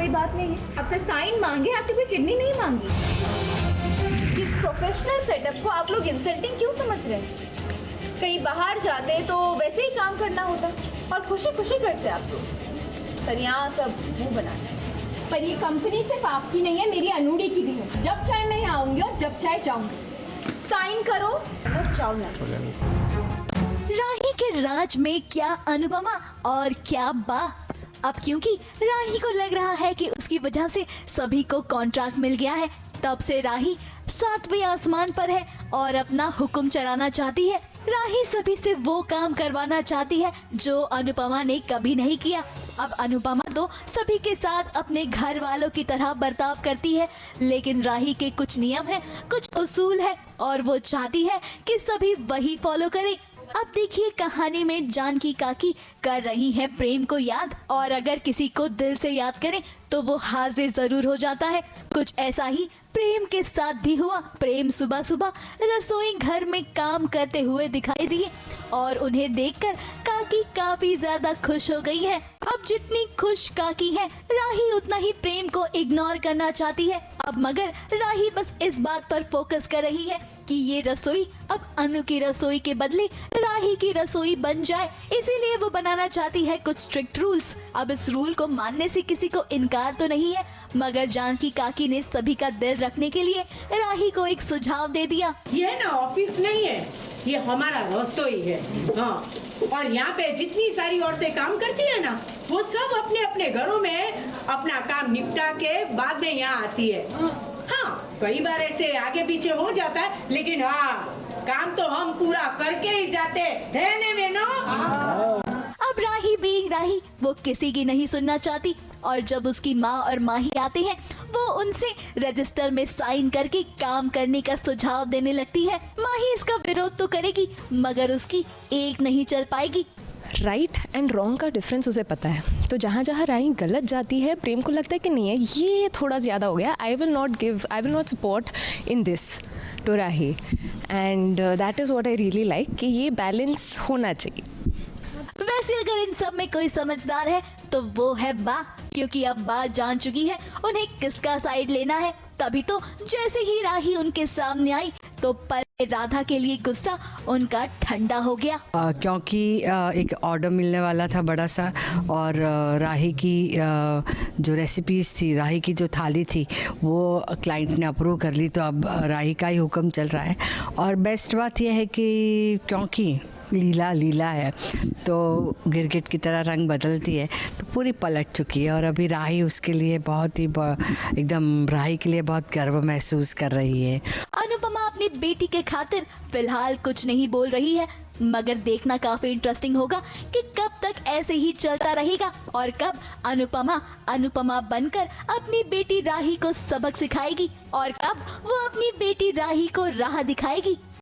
कोई बात नहीं है, आपसे साइन मांगे, आपकी कोई किडनी नहीं मांगी। इस प्रोफेशनल सेटअप को आप लोग इंसल्टिंग क्यों समझ रहे हैं? कहीं बाहर जाते तो वैसे ही काम करना होता और खुशी खुशी करते आप लोग, पर यहाँ सब मुंह बनाते हैं। पर ये कंपनी सिर्फ आपकी नहीं है, मेरी अनूठी की भी है। जब चाहे मैं यहाँ आऊंगी और जब चाहे जाऊंगी। साइन करो और जाओ ना। राही के राज में क्या अनुपमा और क्या बा। अब क्योंकि राही को लग रहा है कि उसकी वजह से सभी को कॉन्ट्रैक्ट मिल गया है, तब से राही 7वें आसमान पर है और अपना हुक्म चलाना चाहती है। राही सभी से वो काम करवाना चाहती है जो अनुपमा ने कभी नहीं किया। अब अनुपमा तो सभी के साथ अपने घर वालों की तरह बर्ताव करती है, लेकिन राही के कुछ नियम है, कुछ उसूल है और वो चाहती है कि सभी वही फॉलो करें। अब देखिए कहानी में जानकी काकी कर रही है प्रेम को याद, और अगर किसी को दिल से याद करें तो वो हाजिर जरूर हो जाता है। कुछ ऐसा ही प्रेम के साथ भी हुआ। प्रेम सुबह सुबह रसोई घर में काम करते हुए दिखाई दिए और उन्हें देखकर काकी काफी ज्यादा खुश हो गई है। अब जितनी खुश काकी है, राही उतना ही प्रेम को इग्नोर करना चाहती है। अब मगर राही बस इस बात पर फोकस कर रही है कि ये रसोई अब अनु की रसोई के बदले राही की रसोई बन जाए, इसीलिए वो बनाना चाहती है कुछ स्ट्रिक्ट रूल्स। अब इस रूल को मानने से किसी को इनकार तो नहीं है, मगर जानकी काकी ने सभी का दिल रखने के लिए राही को एक सुझाव दे दिया। ये ना ऑफिस नहीं है, ये हमारा रसोई है। हाँ, और यहाँ पे जितनी सारी औरतें काम करती है ना, वो सब अपने अपने घरों में अपना काम निपटा के बाद में यहाँ आती है। हाँ, कई बार ऐसे आगे पीछे हो जाता है, लेकिन हाँ, काम तो हम पूरा करके ही जाते हैं में ना। अब राही भी राही, वो किसी की नहीं सुनना चाहती, और जब उसकी माँ और माही आते हैं वो उनसे रजिस्टर में साइन करके काम करने का सुझाव देने लगती है। माही इसका विरोध तो करेगी, मगर उसकी एक नहीं चल पाएगी। राइट एंड रॉन्ग का डिफरेंस उसे पता है, तो जहाँ जहाँ राही गलत जाती है, प्रेम को लगता है कि नहीं है ये थोड़ा ज़्यादा हो गया, I will not support in this to राही, and that is what I really like कि ये बैलेंस होना चाहिए। वैसे अगर इन सब में कोई समझदार है तो वो है बा, क्योंकि अब बा जान चुकी है उन्हें किसका साइड लेना है। तभी तो जैसे ही राही उनके सामने आई तो पल राधा के लिए गुस्सा उनका ठंडा हो गया, क्योंकि एक ऑर्डर मिलने वाला था बड़ा सा, और राही की जो रेसिपीज़ थी, राही की जो थाली थी वो क्लाइंट ने अप्रूव कर ली, तो अब राही का ही हुक्म चल रहा है। और बेस्ट बात यह है कि क्योंकि लीला है तो गिरगिट की तरह रंग बदलती है, तो पूरी पलट चुकी है, और अभी राही उसके लिए बहुत ही एकदम राही के लिए बहुत गर्व महसूस कर रही है। अनुपमा अपनी बेटी के खातिर फिलहाल कुछ नहीं बोल रही है, मगर देखना काफी इंटरेस्टिंग होगा कि कब तक ऐसे ही चलता रहेगा और कब अनुपमा बनकर अपनी बेटी राही को सबक सिखाएगी और कब वो अपनी बेटी राही को राह दिखाएगी।